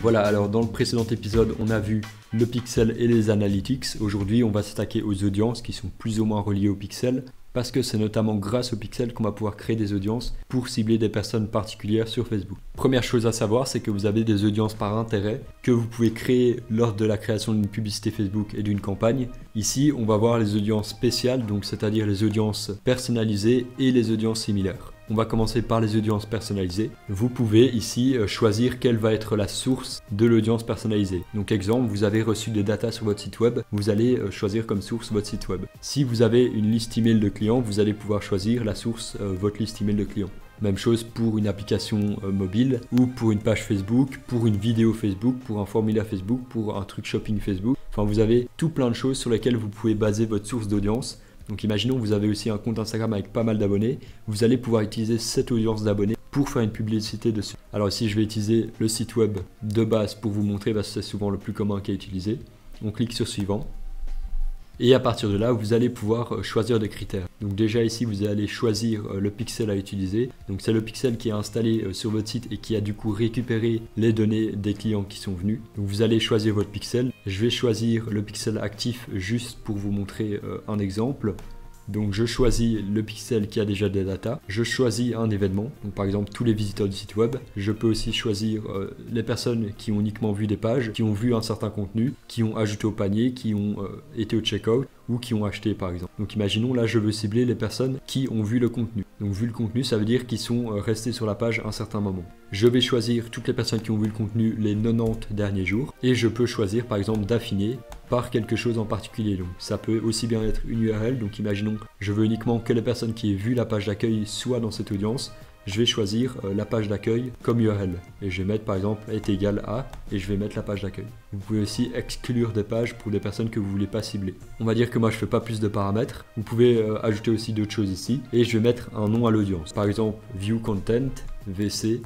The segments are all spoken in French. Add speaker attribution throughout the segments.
Speaker 1: Voilà, alors dans le précédent épisode, on a vu le pixel et les analytics. Aujourd'hui, on va s'attaquer aux audiences qui sont plus ou moins reliées au pixel, parce que c'est notamment grâce au pixel qu'on va pouvoir créer des audiences pour cibler des personnes particulières sur Facebook. Première chose à savoir, c'est que vous avez des audiences par intérêt que vous pouvez créer lors de la création d'une publicité Facebook et d'une campagne. Ici, on va voir les audiences spéciales, donc c'est-à-dire les audiences personnalisées et les audiences similaires. On va commencer par les audiences personnalisées. Vous pouvez ici choisir quelle va être la source de l'audience personnalisée. Donc exemple, vous avez reçu des datas sur votre site web, vous allez choisir comme source votre site web. Si vous avez une liste email de clients, vous allez pouvoir choisir la source votre liste email de clients. Même chose pour une application mobile ou pour une page Facebook, pour une vidéo Facebook, pour un formulaire Facebook, pour un truc shopping Facebook. Enfin, vous avez tout plein de choses sur lesquelles vous pouvez baser votre source d'audience. Donc imaginons que vous avez aussi un compte Instagram avec pas mal d'abonnés, vous allez pouvoir utiliser cette audience d'abonnés pour faire une publicité dessus. Alors ici je vais utiliser le site web de base pour vous montrer parce que c'est souvent le plus commun qui est utilisé. On clique sur suivant et à partir de là vous allez pouvoir choisir des critères. Donc déjà ici vous allez choisir le pixel à utiliser. Donc c'est le pixel qui est installé sur votre site et qui a du coup récupéré les données des clients qui sont venus. Donc vous allez choisir votre pixel. Je vais choisir le pixel actif juste pour vous montrer un exemple. Donc je choisis le pixel qui a déjà des datas, je choisis un événement, donc par exemple tous les visiteurs du site web. Je peux aussi choisir les personnes qui ont uniquement vu des pages, qui ont vu un certain contenu, qui ont ajouté au panier, qui ont été au checkout ou qui ont acheté par exemple. Donc imaginons là je veux cibler les personnes qui ont vu le contenu. Donc vu le contenu ça veut dire qu'ils sont restés sur la page un certain moment. Je vais choisir toutes les personnes qui ont vu le contenu les 90 derniers jours et je peux choisir par exemple d'affiner par quelque chose en particulier. Donc ça peut aussi bien être une URL, donc imaginons je veux uniquement que les personnes qui aient vu la page d'accueil soient dans cette audience. Je vais choisir la page d'accueil comme URL et je vais mettre par exemple est égal à et je vais mettre la page d'accueil. Vous pouvez aussi exclure des pages pour des personnes que vous ne voulez pas cibler. On va dire que moi je ne fais pas plus de paramètres. Vous pouvez ajouter aussi d'autres choses ici et je vais mettre un nom à l'audience. Par exemple view content, VC,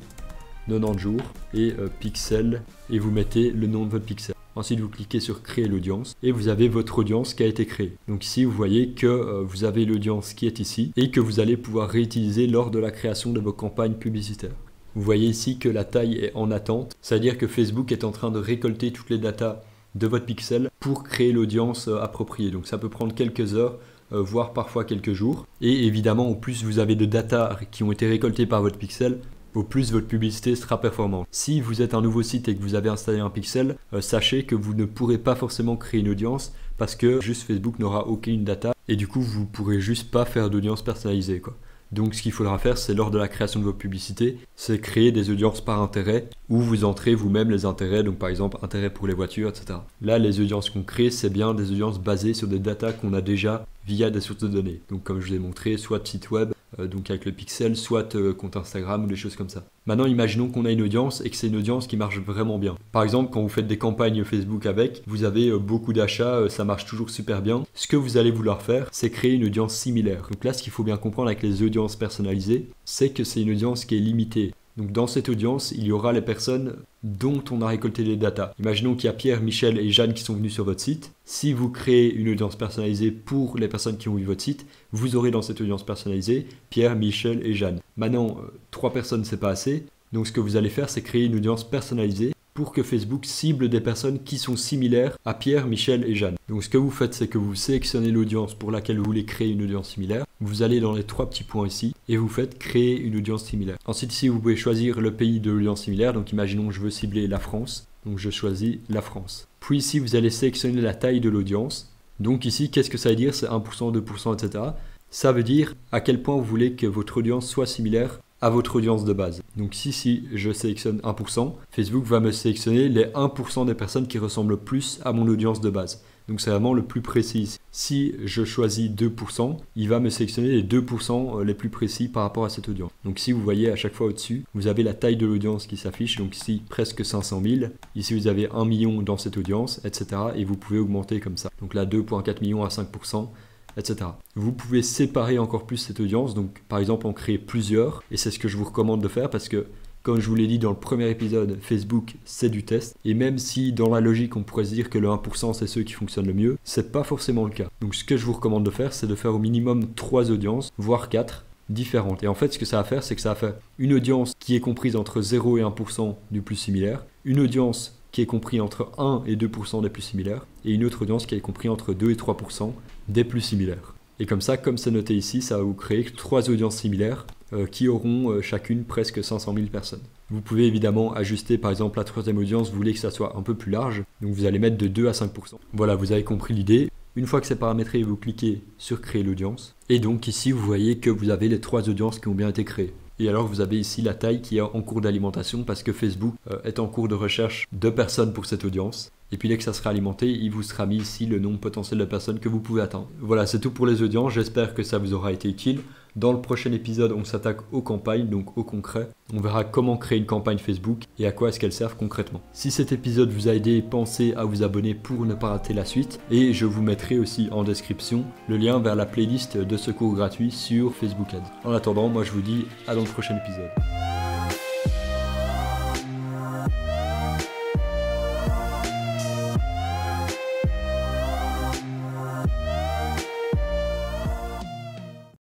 Speaker 1: 90 jours et pixel et vous mettez le nom de votre pixel. Ensuite, vous cliquez sur créer l'audience et vous avez votre audience qui a été créée. Donc ici, vous voyez que vous avez l'audience qui est ici et que vous allez pouvoir réutiliser lors de la création de vos campagnes publicitaires. Vous voyez ici que la taille est en attente, c'est-à-dire que Facebook est en train de récolter toutes les datas de votre pixel pour créer l'audience appropriée. Donc ça peut prendre quelques heures, voire parfois quelques jours. Et évidemment, au plus vous avez de datas qui ont été récoltées par votre pixel, au plus votre publicité sera performante. Si vous êtes un nouveau site et que vous avez installé un pixel, sachez que vous ne pourrez pas forcément créer une audience parce que juste Facebook n'aura aucune data et du coup vous ne pourrez juste pas faire d'audience personnalisée, quoi. Donc ce qu'il faudra faire, c'est lors de la création de vos publicités, c'est créer des audiences par intérêt où vous entrez vous-même les intérêts, donc par exemple intérêt pour les voitures, etc. Là, les audiences qu'on crée, c'est bien des audiences basées sur des datas qu'on a déjà via des sources de données. Donc comme je vous ai montré, soit site web, donc avec le pixel, soit compte Instagram ou des choses comme ça. Maintenant, imaginons qu'on a une audience et que c'est une audience qui marche vraiment bien. Par exemple, quand vous faites des campagnes Facebook avec, vous avez beaucoup d'achats, ça marche toujours super bien. Ce que vous allez vouloir faire, c'est créer une audience similaire. Donc là, ce qu'il faut bien comprendre avec les audiences personnalisées, c'est que c'est une audience qui est limitée. Donc dans cette audience, il y aura les personnes dont on a récolté les datas. Imaginons qu'il y a Pierre, Michel et Jeanne qui sont venus sur votre site. Si vous créez une audience personnalisée pour les personnes qui ont vu votre site, vous aurez dans cette audience personnalisée Pierre, Michel et Jeanne. Maintenant, 3 personnes, c'est pas assez. Donc ce que vous allez faire, c'est créer une audience personnalisée pour que Facebook cible des personnes qui sont similaires à Pierre, Michel et Jeanne. Donc ce que vous faites, c'est que vous sélectionnez l'audience pour laquelle vous voulez créer une audience similaire. Vous allez dans les 3 petits points ici et vous faites créer une audience similaire. Ensuite ici, vous pouvez choisir le pays de l'audience similaire. Donc imaginons que je veux cibler la France. Donc je choisis la France. Puis ici, vous allez sélectionner la taille de l'audience. Donc ici, qu'est-ce que ça veut dire? C'est 1%, 2%, etc. Ça veut dire à quel point vous voulez que votre audience soit similaire à votre audience de base. Donc si je sélectionne 1%, Facebook va me sélectionner les 1% des personnes qui ressemblent le plus à mon audience de base. Donc c'est vraiment le plus précis. Si je choisis 2%, il va me sélectionner les 2% les plus précis par rapport à cette audience. Donc si vous voyez à chaque fois au-dessus, vous avez la taille de l'audience qui s'affiche. Donc ici, presque 500 000. Ici, vous avez 1 million dans cette audience, etc. Et vous pouvez augmenter comme ça. Donc là, 2,4 millions à 5%. Etc. Vous pouvez séparer encore plus cette audience, donc par exemple en créer plusieurs, et c'est ce que je vous recommande de faire parce que, comme je vous l'ai dit dans le premier épisode, Facebook c'est du test, et même si dans la logique on pourrait se dire que le 1% c'est ceux qui fonctionnent le mieux, c'est pas forcément le cas. Donc ce que je vous recommande de faire, c'est de faire au minimum 3 audiences, voire 4, différentes. Et en fait, ce que ça va faire, c'est que ça va faire une audience qui est comprise entre 0 et 1% du plus similaire, une audience qui est compris entre 1 et 2% des plus similaires, et une autre audience qui est compris entre 2 et 3% des plus similaires. Et comme ça, comme c'est noté ici, ça va vous créer 3 audiences similaires qui auront chacune presque 500 000 personnes. Vous pouvez évidemment ajuster, par exemple, la troisième audience, vous voulez que ça soit un peu plus large, donc vous allez mettre de 2 à 5%. Voilà, vous avez compris l'idée. Une fois que c'est paramétré, vous cliquez sur créer l'audience. Et donc ici, vous voyez que vous avez les 3 audiences qui ont bien été créées. Et alors vous avez ici la taille qui est en cours d'alimentation parce que Facebook est en cours de recherche de personnes pour cette audience. Et puis dès que ça sera alimenté, il vous sera mis ici le nombre potentiel de personnes que vous pouvez atteindre. Voilà, c'est tout pour les audiences, j'espère que ça vous aura été utile. Dans le prochain épisode, on s'attaque aux campagnes, donc au concret. On verra comment créer une campagne Facebook et à quoi est-ce qu'elles servent concrètement. Si cet épisode vous a aidé, pensez à vous abonner pour ne pas rater la suite. Et je vous mettrai aussi en description le lien vers la playlist de secours gratuits sur Facebook Ads. En attendant, moi je vous dis à dans le prochain épisode.